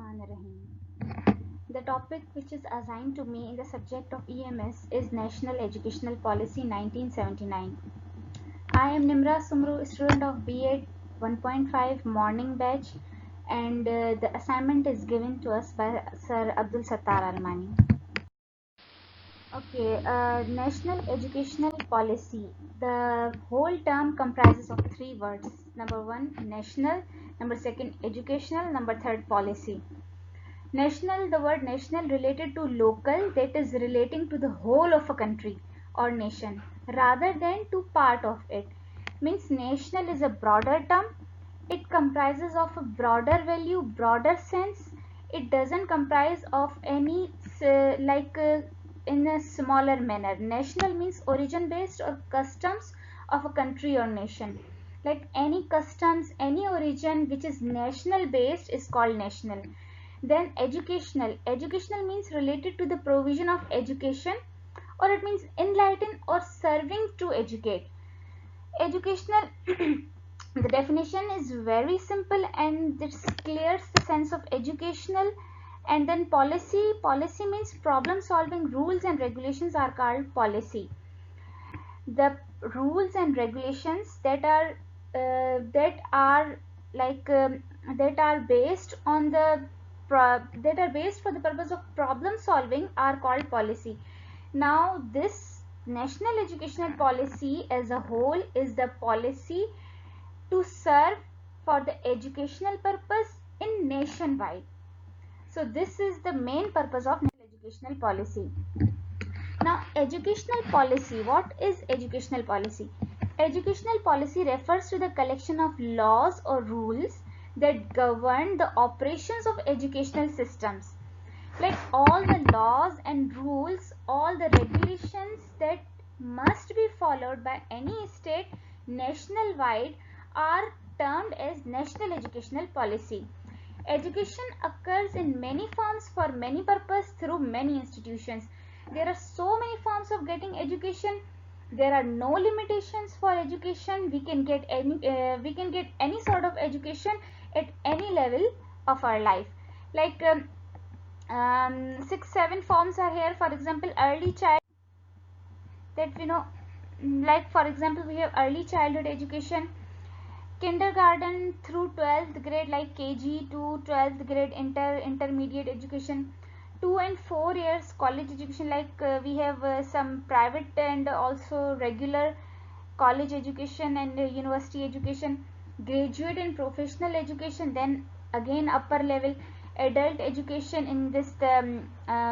Bismillahirrahmanirrahim. The topic which is assigned to me in the subject of EMS is National Educational Policy 1979. I am Nimra Soomro, student of B.Ed 1.5 morning batch, and the assignment is given to us by Sir Abdul Sattar Almani. Okay, National Educational Policy. The whole term comprises of three words. Number one, national. Number second, educational. Number third, policy. National, the word national related to local, that is relating to the whole of a country or nation rather than to part of it. Means national is a broader term. It comprises of a broader value, broader sense. It doesn't comprise of any in a smaller manner. National means origin based or customs of a country or nation. Like any customs, any origin which is national based is called national. Then educational means related to the provision of education, or it means enlighten or serving to educate. Educational the definition is very simple and this clears the sense of educational. And then policy means problem solving. Rules and regulations are called policy. The rules and regulations that are like that are based on the that are based for the purpose of problem solving are called policy. Now this national educational policy as a whole is the policy to serve for the educational purpose in nationwide. So this is the main purpose of national educational policy. Now, educational policy. What is educational policy? Educational policy refers to the collection of laws or rules that govern the operations of educational systems. Like all the laws and rules, all the regulations that must be followed by any state national-wide are termed as national educational policy. Education occurs in many forms for many purposes through many institutions. There are so many forms of getting education. There are no limitations for education. We can get any sort of education at any level of our life. Like 6-7 forms are here. For example, early child, that we know, like for example we have early childhood education, kindergarten through 12th grade, like KG to 12th grade, intermediate education. 2 and 4 years college education, like we have some private and also regular college education and university education. Graduate and professional education, then again upper level adult education. In this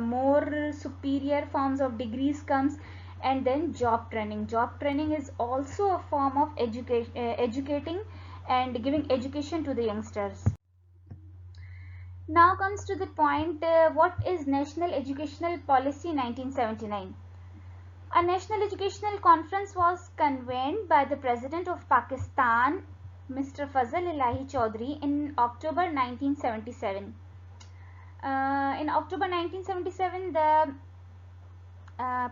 more superior forms of degrees comes, and then job training is also a form of educating and giving education to the youngsters. Now comes to the point, what is National Educational Policy 1979? A National Educational Conference was convened by the President of Pakistan, Mr. Fazl Ilahi Chaudhry, in October 1977. In October 1977, the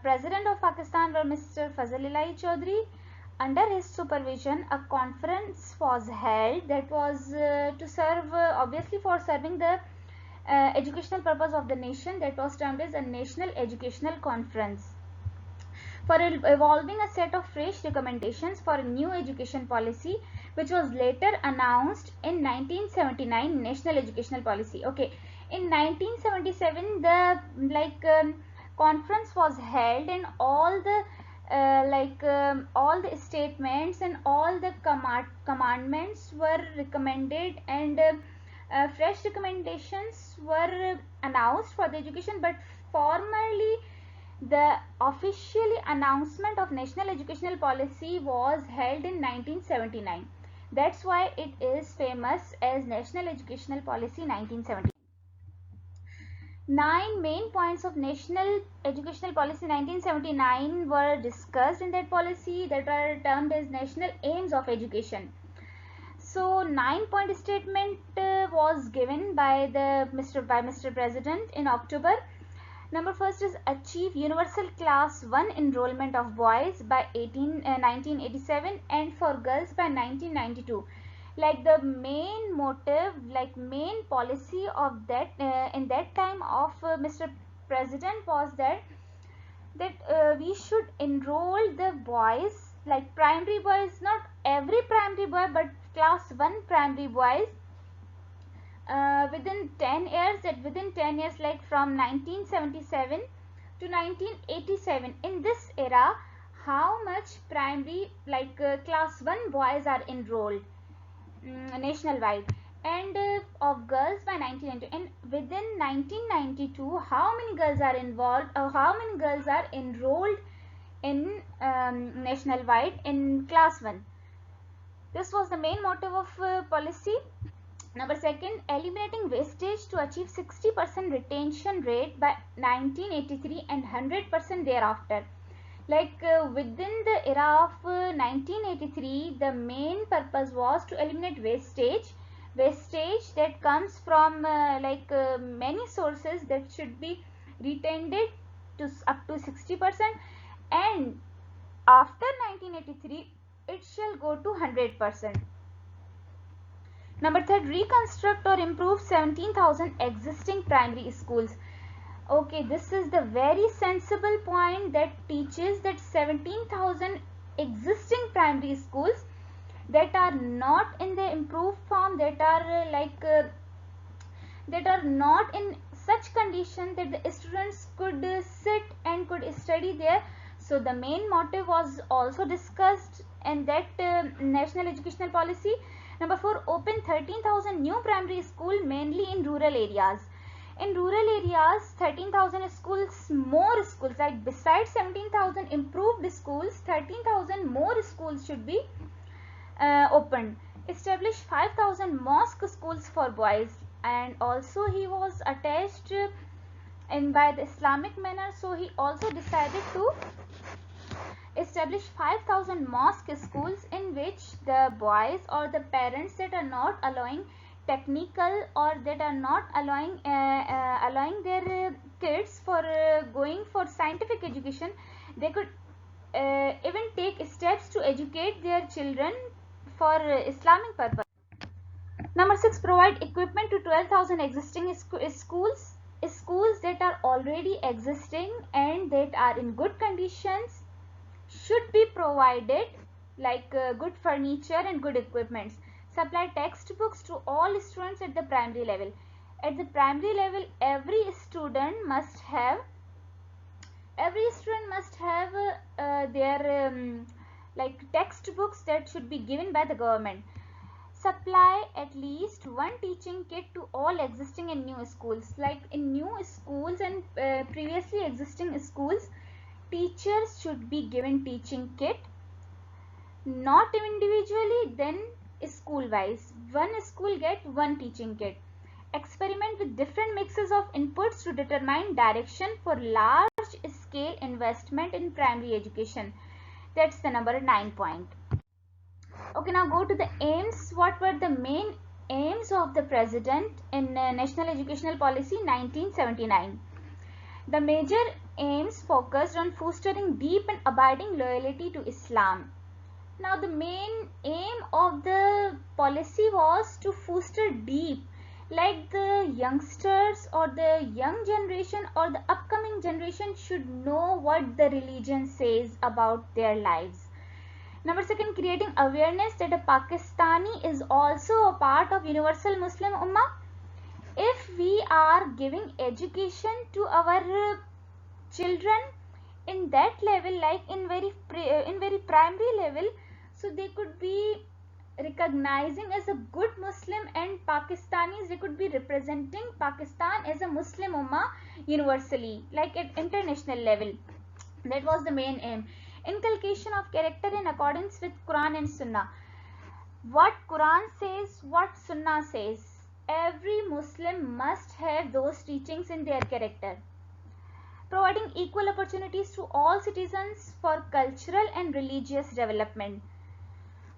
President of Pakistan was Mr. Fazl Ilahi Chaudhry. Under his supervision, a conference was held that was to serve, obviously for serving the educational purpose of the nation, that was termed as a National Educational Conference, for evolving a set of fresh recommendations for a new education policy, which was later announced in 1979 National Educational Policy. Okay, in 1977 the conference was held, and all the all the statements and all the commandments were recommended, and fresh recommendations were announced for the education. But formally, the officially announcement of National Educational Policy was held in 1979. That's why it is famous as National Educational Policy 1979. 9 main points of National Educational Policy 1979 were discussed in that policy, that are termed as national aims of education. So 9-point statement was given by Mr. President in October. Number first is achieve universal class 1 enrollment of boys by 1987 and for girls by 1992. Like the main motive, like main policy of that in that time of Mr. President was that we should enroll the boys, like primary boys, not every primary boy but class 1 primary boys, within 10 years, that within 10 years, like from 1977 to 1987, in this era, how much primary, like class 1 boys are enrolled nationwide, and of girls by 1990, and within 1992 how many girls are involved, or how many girls are enrolled in nationwide in class 1. This was the main motive of policy. Number second, eliminating wastage to achieve 60% retention rate by 1983 and 100% thereafter. Like within the era of 1983, the main purpose was to eliminate wastage that comes from many sources, that should be retained to up to 60%, and after 1983 it shall go to 100%. Number third, reconstruct or improve 17,000 existing primary schools. Okay, this is the very sensible point that teaches that 17,000 existing primary schools that are not in the improved form, that are not in such condition that the students could sit and could study there. So the main motive was also discussed in that national educational policy. Number 4, open 13,000 new primary school, mainly in rural areas. In rural areas, 13,000 schools, more schools, like besides 17,000 improved schools, 13,000 more schools should be opened. Establish 5,000 mosque schools for boys, and also he was attached in by the Islamic manner, so he also decided to establish 5,000 mosque schools, in which the boys or the parents that are not allowing technical, or that are not allowing their kids for going for scientific education, they could even take steps to educate their children for Islamic purpose. Number 6, provide equipment to 12,000 existing schools that are already existing and that are in good conditions should be provided, like good furniture and good equipments. Supply textbooks to all students at the primary level. At the primary level, every student must have their like textbooks that should be given by the government. Supply at least one teaching kit to all existing and new schools. Like in new schools and previously existing schools, teachers should be given teaching kit, not individually, then school wise. One school get one teaching kit. Experiment with different mixes of inputs to determine direction for large scale investment in primary education. That's the number 9 point. Okay, now go to the aims. What were the main aims of the president in National Educational Policy 1979? The major aims focused on fostering deep and abiding loyalty to Islam. Now the main aim of the policy was to foster deep, like the youngsters or the young generation or the upcoming generation should know what the religion says about their lives. Number 2, creating awareness that a Pakistani is also a part of universal Muslim Ummah. If we are giving education to our children in that level, like in very primary level, so they could be recognizing as a good Muslim, and Pakistanis, they could be representing Pakistan as a Muslim Ummah universally, like at international level. That was the main aim. Inculcation of character in accordance with Quran and Sunnah. What Quran says, what Sunnah says, every Muslim must have those teachings in their character. Providing equal opportunities to all citizens for cultural and religious development.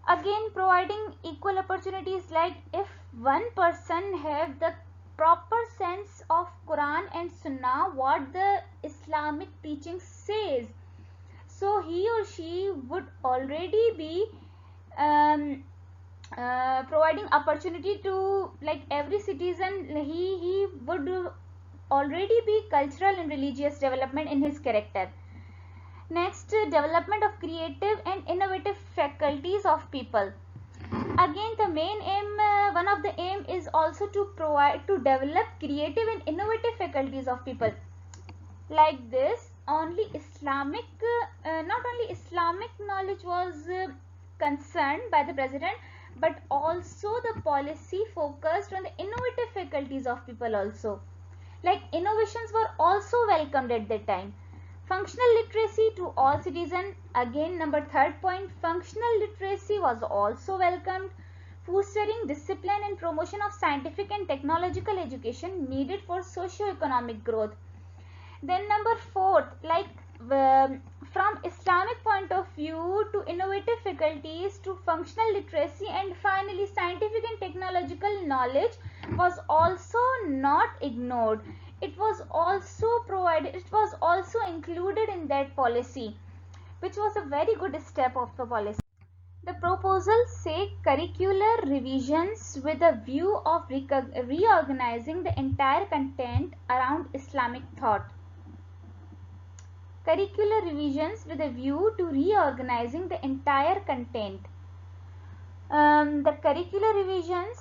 Again, providing equal opportunities, like if one person have the proper sense of Quran and Sunnah, what the Islamic teaching says, so he or she would already be providing opportunity to like every citizen. He would already be cultural and religious development in his character. Next, development of creative and innovative faculties of people. Again, the main aim, one of the aim is also to develop creative and innovative faculties of people. Like this, only Islamic, not only Islamic knowledge was concerned by the president, but also the policy focused on the innovative faculties of people also. Like innovations were also welcomed at that time. Functional literacy to all citizens. Again, number third point, functional literacy was also welcomed. Fostering discipline and promotion of scientific and technological education needed for socio-economic growth. Then number fourth, like from Islamic point of view to innovative faculties to functional literacy and finally scientific and technological knowledge was also not ignored. It was also provided, it was also included in that policy, which was a very good step of the policy. The proposals say curricular revisions with a view of reorganizing the entire content around Islamic thought. Curricular revisions with a view to reorganizing the entire content. The curricular revisions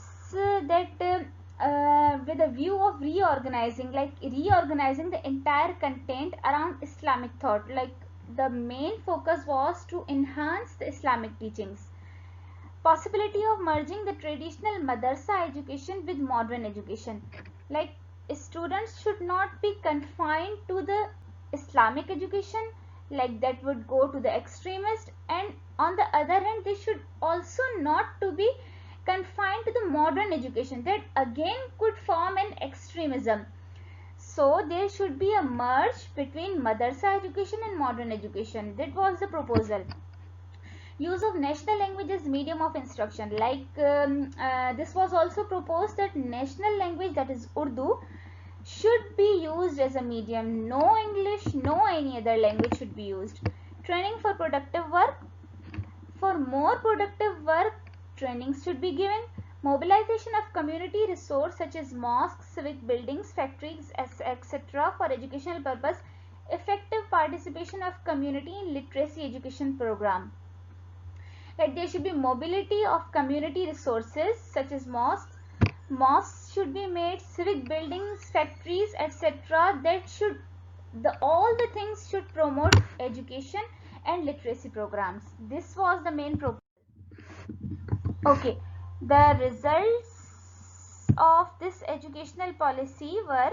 with a view of reorganizing, like reorganizing the entire content around Islamic thought. Like the main focus was to enhance the Islamic teachings. Possibility of merging the traditional madrasa education with modern education. Like students should not be confined to the Islamic education, like that would go to the extremist, and on the other hand they should also not to be confined to the modern education, that again could form an extremism. So there should be a merge between madrasa education and modern education. That was the proposal. Use of national language as medium of instruction. Like this was also proposed that national language, that is Urdu, should be used as a medium. No English, no any other language should be used. Training for productive work. For more productive work, trainings should be given. Mobilization of community resource such as mosques, civic buildings, factories, etc. for educational purpose. Effective participation of community in literacy education program. Like there should be mobility of community resources such as mosques. Mosques should be made, civic buildings, factories, etc. That should, all the things should promote education and literacy programs. This was the main proposal. Okay, the results of this educational policy were